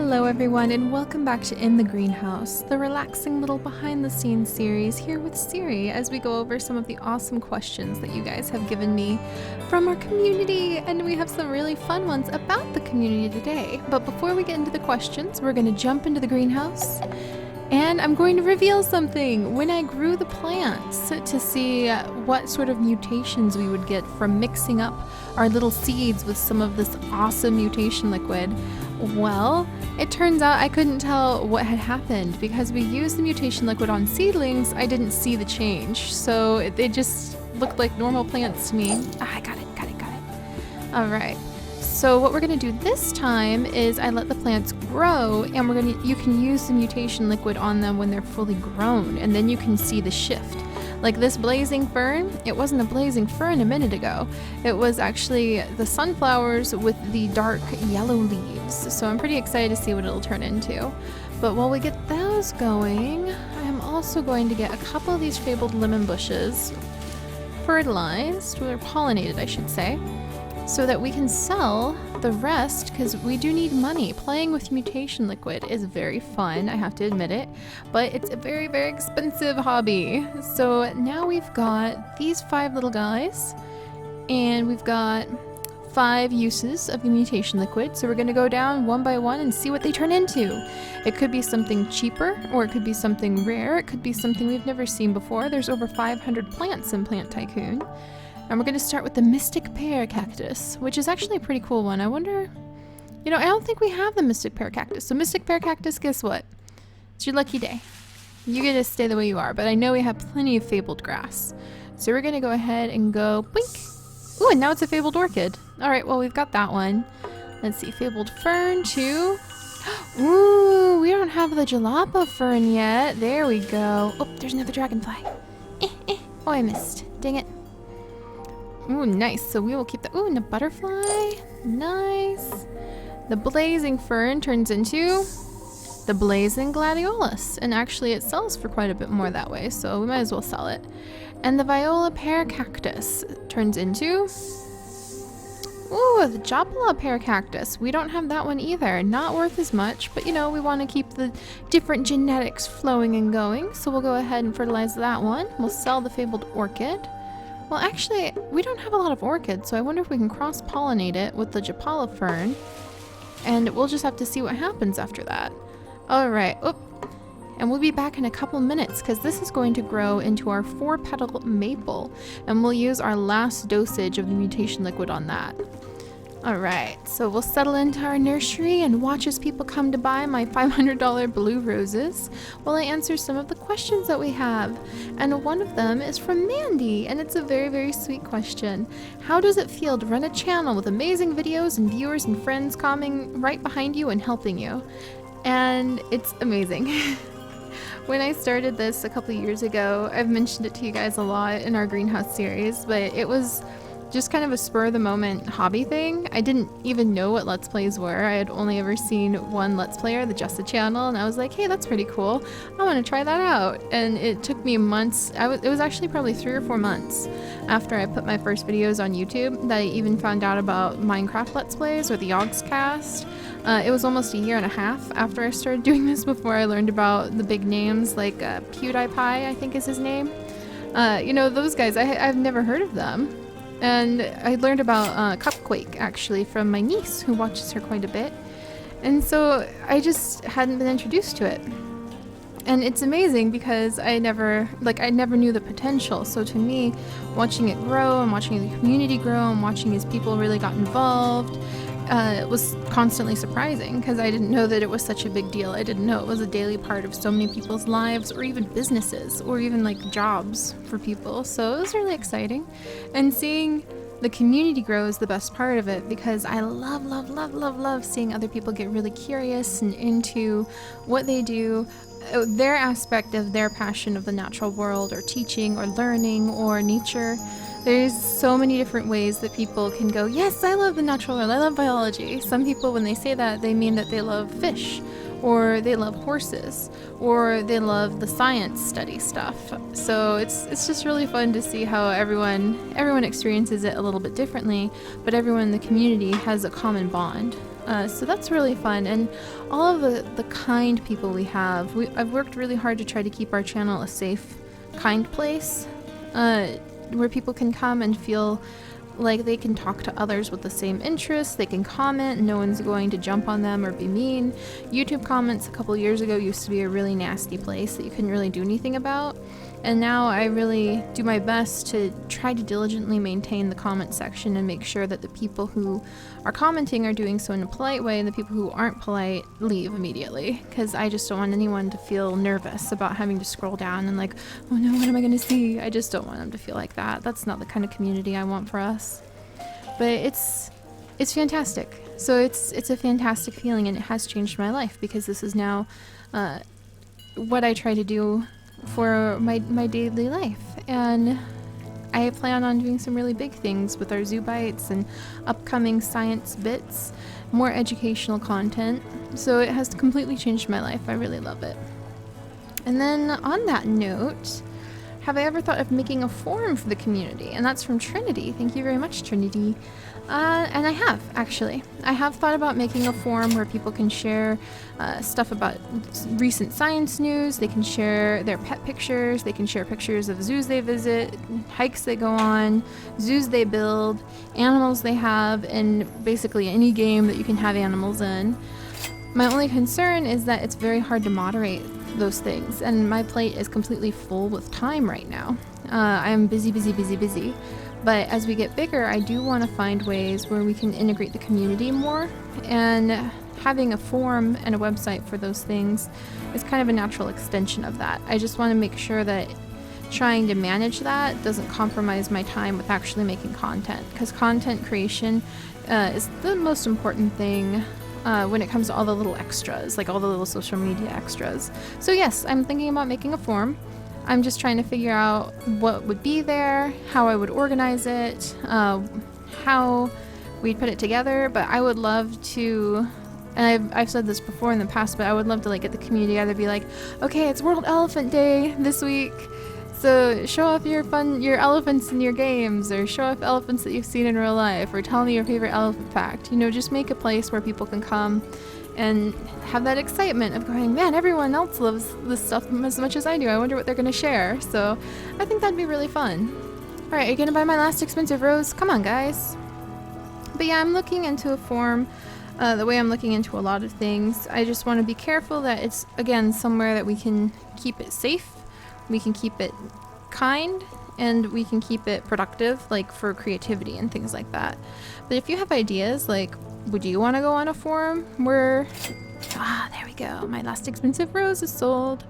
Hello everyone, and welcome back to In the Greenhouse, the relaxing little behind-the-scenes series here with Seri as we go over some of the awesome questions that you guys have given me from our community, and we have some really fun ones about the community today. But before we get into the questions, we're going to jump into the greenhouse, and I'm going to reveal something. When I grew the plants to see what sort of mutations we would get from mixing up our little seeds with some of this awesome mutation liquid, well, it turns out I couldn't tell what had happened because we used the mutation liquid on seedlings. I didn't see the change, so they just looked like normal plants to me. I got it. All right. So what we're gonna do this time is I let the plants grow, and you can use the mutation liquid on them when they're fully grown, and then you can see the shift. Like this blazing fern, it wasn't a blazing fern a minute ago. It was actually the sunflowers with the dark yellow leaves. So I'm pretty excited to see what it'll turn into. But while we get those going, I'm also going to get a couple of these fabled lemon bushes fertilized, or pollinated I should say, so that we can sell the rest, because we do need money. Playing with mutation liquid is very fun, I have to admit it, but it's a very, very expensive hobby. So now we've got these 5 little guys, and we've got 5 uses of the mutation liquid. So we're going to go down one by one and see what they turn into. It could be something cheaper, or it could be something rare. It could be something we've never seen before. There's over 500 plants in Plant Tycoon. And we're going to start with the Mystic Pear Cactus, which is actually a pretty cool one. I wonder, I don't think we have the Mystic Pear Cactus. So Mystic Pear Cactus, guess what? It's your lucky day. You get to stay the way you are, but I know we have plenty of fabled grass. So we're going to go ahead and go boink. Ooh, and now it's a fabled orchid. All right, well, we've got that one. Let's see, fabled fern too. Ooh, we don't have the jalapa fern yet. There we go. Oh, there's another dragonfly. Oh, I missed. Dang it. Ooh, nice. So we will keep the... Ooh, and a butterfly. Nice. The blazing fern turns into the blazing gladiolus. And actually it sells for quite a bit more that way, so we might as well sell it. And the viola pear cactus turns into... Ooh, the Jopala pear cactus. We don't have that one either. Not worth as much, but we want to keep the different genetics flowing and going. So we'll go ahead and fertilize that one. We'll sell the fabled orchid. Well, actually, we don't have a lot of orchids, so I wonder if we can cross-pollinate it with the Jopala fern, and we'll just have to see what happens after that. All right, and we'll be back in a couple minutes, because this is going to grow into our 4-petal maple, and we'll use our last dosage of the mutation liquid on that. All right, so we'll settle into our nursery and watch as people come to buy my $500 blue roses while I answer some of the questions that we have. And one of them is from Mandy, and it's a very, very sweet question. How does it feel to run a channel with amazing videos and viewers and friends coming right behind you and helping you? And it's amazing. When I started this a couple years ago, I've mentioned it to you guys a lot in our greenhouse series, but it was just kind of a spur-of-the-moment hobby thing. I didn't even know what Let's Plays were. I had only ever seen one Let's Player, the Justa channel, and I was like, hey, that's pretty cool. I want to try that out. And it took me months. It was actually probably 3 or 4 months after I put my first videos on YouTube that I even found out about Minecraft Let's Plays or the Yogscast. It was almost a year and a half after I started doing this before I learned about the big names like PewDiePie, I think is his name. Those guys, I've never heard of them. And I learned about Cupquake, actually, from my niece, who watches her quite a bit. And so I just hadn't been introduced to it. And it's amazing because I never knew the potential. So to me, watching it grow and watching the community grow and watching as people really got involved, it was constantly surprising because I didn't know that it was such a big deal. I didn't know it was a daily part of so many people's lives, or even businesses, or even like jobs for people. So it was really exciting. And seeing the community grow is the best part of it, because I love seeing other people get really curious and into what they do, their aspect of their passion of the natural world, or teaching, or learning, or nature. There's so many different ways that people can go, yes, I love the natural world, I love biology. Some people, when they say that, they mean that they love fish, or they love horses, or they love the science study stuff. So it's just really fun to see how everyone experiences it a little bit differently, but everyone in the community has a common bond. So that's really fun, and all of the kind people we have. I've worked really hard to try to keep our channel a safe, kind place, where people can come and feel like they can talk to others with the same interests. They can comment, and no one's going to jump on them or be mean. YouTube comments a couple years ago used to be a really nasty place that you couldn't really do anything about. And now I really do my best to try to diligently maintain the comment section and make sure that the people who are commenting are doing so in a polite way, and the people who aren't polite leave immediately, because I just don't want anyone to feel nervous about having to scroll down and like, oh no, what am I going to see? I just don't want them to feel like that. That's not the kind of community I want for us. But it's fantastic. So it's a fantastic feeling, and it has changed my life, because this is now what I try to do for my daily life, and I plan on doing some really big things with our zoo bites and upcoming science bits, more educational content. So it has completely changed my life. I really love it. And then on that note, have I ever thought of making a forum for the community? And that's from Trinity. Thank you very much, Trinity. And I have, actually. I have thought about making a forum where people can share stuff about recent science news. They can share their pet pictures. They can share pictures of zoos they visit, hikes they go on, zoos they build, animals they have, and basically any game that you can have animals in. My only concern is that it's very hard to moderate those things, and my plate is completely full with time right now. I'm busy. But as we get bigger, I do want to find ways where we can integrate the community more, and having a forum and a website for those things is kind of a natural extension of that. I just want to make sure that trying to manage that doesn't compromise my time with actually making content, because content creation is the most important thing when it comes to all the little extras, like all the little social media extras. So yes, I'm thinking about making a forum. I'm just trying to figure out what would be there, how I would organize it, how we'd put it together. But I would love to, and I've said this before in the past, but I would love to like get the community together, be like, okay, it's World Elephant Day this week, so show off your elephants in your games, or show off elephants that you've seen in real life, or tell me your favorite elephant fact. You know, just make a place where people can come and have that excitement of going, man, everyone else loves this stuff as much as I do. I wonder what they're going to share. So I think that'd be really fun. All right, are you going to buy my last expensive rose? Come on, guys. But yeah, I'm looking into a forum the way I'm looking into a lot of things. I just want to be careful that it's, again, somewhere that we can keep it safe, we can keep it kind, and we can keep it productive, like for creativity and things like that. But if you have ideas, like, would you want to go on a forum where, there we go, my last expensive rose is sold.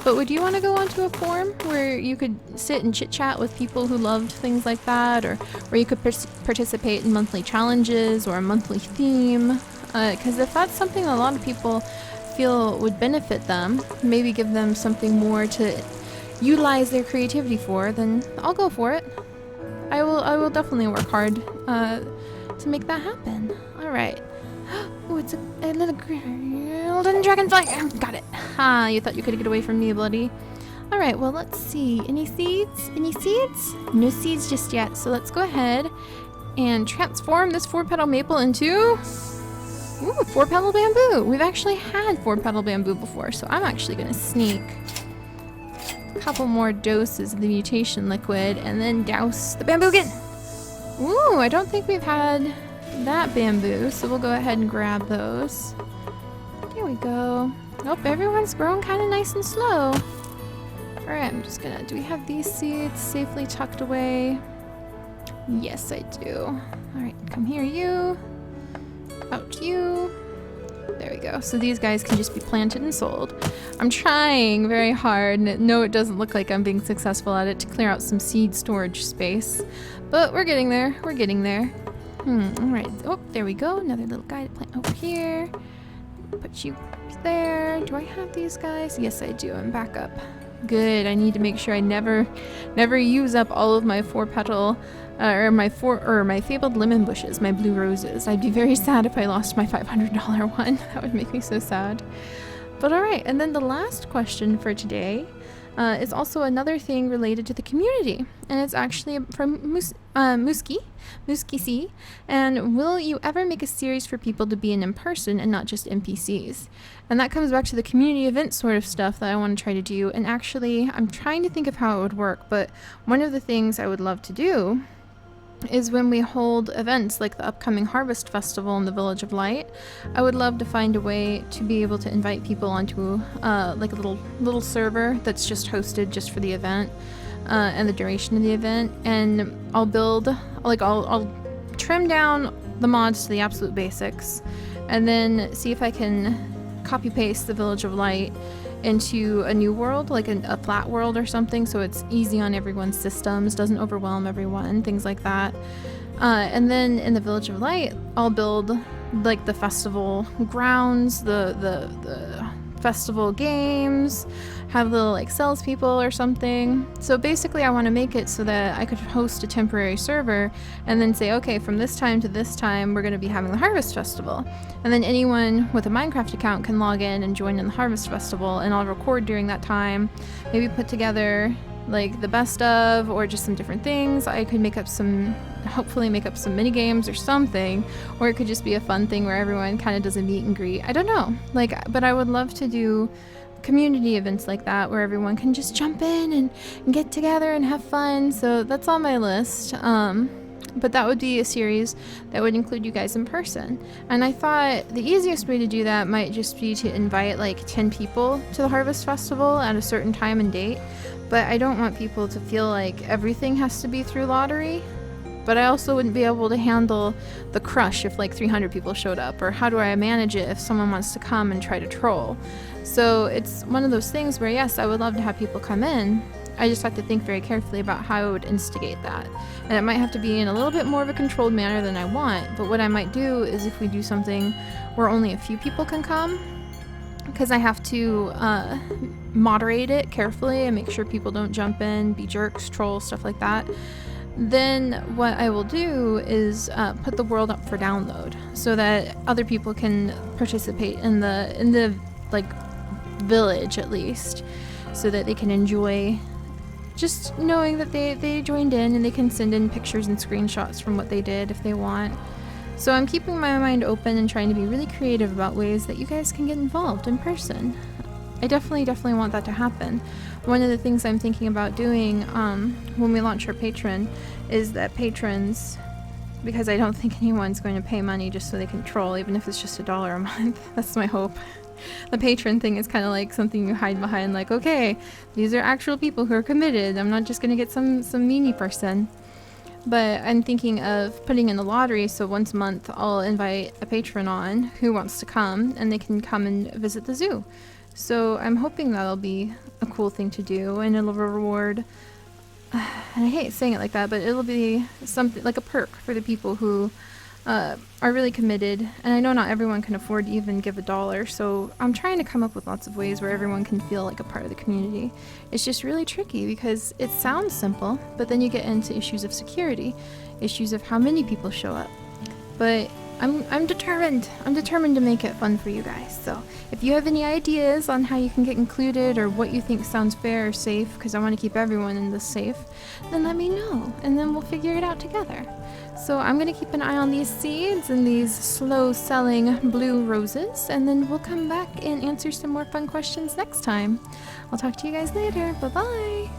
But would you want to go onto a forum where you could sit and chit chat with people who loved things like that, or where you could participate in monthly challenges or a monthly theme? Because if that's something a lot of people feel would benefit them, maybe give them something more to utilize their creativity for, then I'll go for it. I will definitely work hard to make that happen. All right. Oh, it's a little golden dragonfly. Got it. Ha, you thought you could get away from me, buddy. All right, well, let's see. Any seeds? Any seeds? No seeds just yet. So let's go ahead and transform this 4-petal maple into 4-petal bamboo. We've actually had 4-petal bamboo before, so I'm actually going to sneak a couple more doses of the mutation liquid and then douse the bamboo again. Ooh, I don't think we've had that bamboo, so we'll go ahead and grab those. Here we go. Nope, everyone's growing kind of nice and slow. Alright, I'm just gonna, do we have these seeds safely tucked away? Yes, I do. Alright, come here, you. Out, you. There we go. So these guys can just be planted and sold. I'm trying very hard, and no, it doesn't look like I'm being successful at it, to clear out some seed storage space. But we're getting there. We're getting there. Alright. Oh, there we go. Another little guy to plant over here. Put you there. Do I have these guys? Yes, I do. I'm back up. Good. I need to make sure I never use up all of my 4-petal my fabled lemon bushes, my blue roses. I'd be very sad if I lost my $500 one. That would make me so sad. But all right, and then the last question for today is also another thing related to the community, and it's actually from Musky C, and will you ever make a series for people to be in person and not just NPCs? And that comes back to the community event sort of stuff that I want to try to do. And actually, I'm trying to think of how it would work, but one of the things I would love to do is when we hold events like the upcoming Harvest Festival in the Village of Light, I would love to find a way to be able to invite people onto like a little server that's just hosted just for the event and the duration of the event. And I'll trim down the mods to the absolute basics, and then see if I can copy paste the Village of Light into a new world, like a flat world or something, so it's easy on everyone's systems, doesn't overwhelm everyone, things like that. And then in the Village of Light, I'll build like the festival grounds, the festival games, have little like salespeople or something. So basically I want to make it so that I could host a temporary server and then say, okay, from this time to this time we're going to be having the Harvest Festival, and then anyone with a Minecraft account can log in and join in the Harvest Festival, and I'll record during that time, maybe put together like the best of or just some different things. I could hopefully make up some mini games or something, or it could just be a fun thing where everyone kind of does a meet and greet. I don't know, but I would love to do community events like that where everyone can just jump in and get together and have fun. So that's on my list. But that would be a series that would include you guys in person. And I thought the easiest way to do that might just be to invite like 10 people to the Harvest Festival at a certain time and date. But I don't want people to feel like everything has to be through lottery. But I also wouldn't be able to handle the crush if like 300 people showed up, or how do I manage it if someone wants to come and try to troll. So it's one of those things where yes, I would love to have people come in. I just have to think very carefully about how I would instigate that. And it might have to be in a little bit more of a controlled manner than I want, but what I might do is if we do something where only a few people can come, because I have to moderate it carefully and make sure people don't jump in, be jerks, troll, stuff like that, then what I will do is put the world up for download so that other people can participate in the like village at least, so that they can enjoy just knowing that they joined in, and they can send in pictures and screenshots from what they did if they want. So I'm keeping my mind open and trying to be really creative about ways that you guys can get involved in person. I definitely want that to happen. One of the things I'm thinking about doing when we launch our Patreon is that patrons, because I don't think anyone's going to pay money just so they can troll, even if it's just $1 a month. That's my hope. The patron thing is kind of like something you hide behind, like, okay, these are actual people who are committed. I'm not just going to get some meanie person. But I'm thinking of putting in a lottery, so once a month I'll invite a patron on who wants to come, and they can come and visit the zoo. So I'm hoping that'll be a cool thing to do, and it'll reward, and I hate saying it like that, but it'll be something like a perk for the people who are really committed. And I know not everyone can afford to even give $1, so I'm trying to come up with lots of ways where everyone can feel like a part of the community. It's just really tricky because it sounds simple, but then you get into issues of security, issues of how many people show up. But I'm determined. I'm determined to make it fun for you guys. So if you have any ideas on how you can get included, or what you think sounds fair or safe, because I want to keep everyone in this safe, then let me know, and then we'll figure it out together. So I'm going to keep an eye on these seeds and these slow selling blue roses, and then we'll come back and answer some more fun questions next time. I'll talk to you guys later. Bye bye.